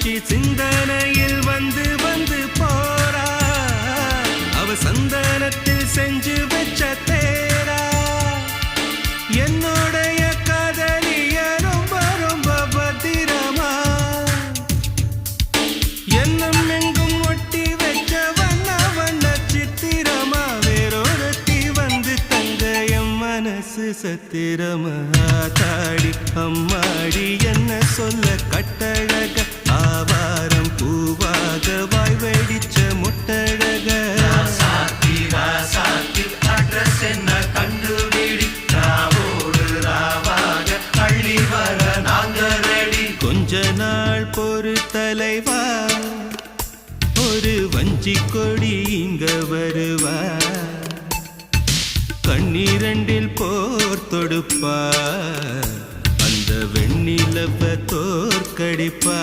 காட்சி சிந்தனையில் வந்து வந்து போறா அவ சந்தனத்தில் செஞ்சு வச்ச தேரா என்னுடைய காதலிய ரொம்ப ரொம்ப பத்திரமா என்னும் எங்கும் ஒட்டி வச்ச வண்ண வண்ண சித்திரமா வேறொருத்தி வந்து தங்க என் மனசு சத்திரமா தாடி அம்மாடி என்ன சொல்ல கட்டழக ஆவாரம் பூவாக வாய் வெடிச்ச முட்டழக அட்ரஸ் என்ன கண்டுபிடி ராவோடு ராவாக அள்ளி வர நாங்க ரெடி கொஞ்ச நாள் பொறு தலைவா ஒரு வஞ்சி கொடி இங்க வருவா கண்ணீரண்டில் போர் தொடுப்பா அந்த வெண்ணிலவ தோற்கடிப்பா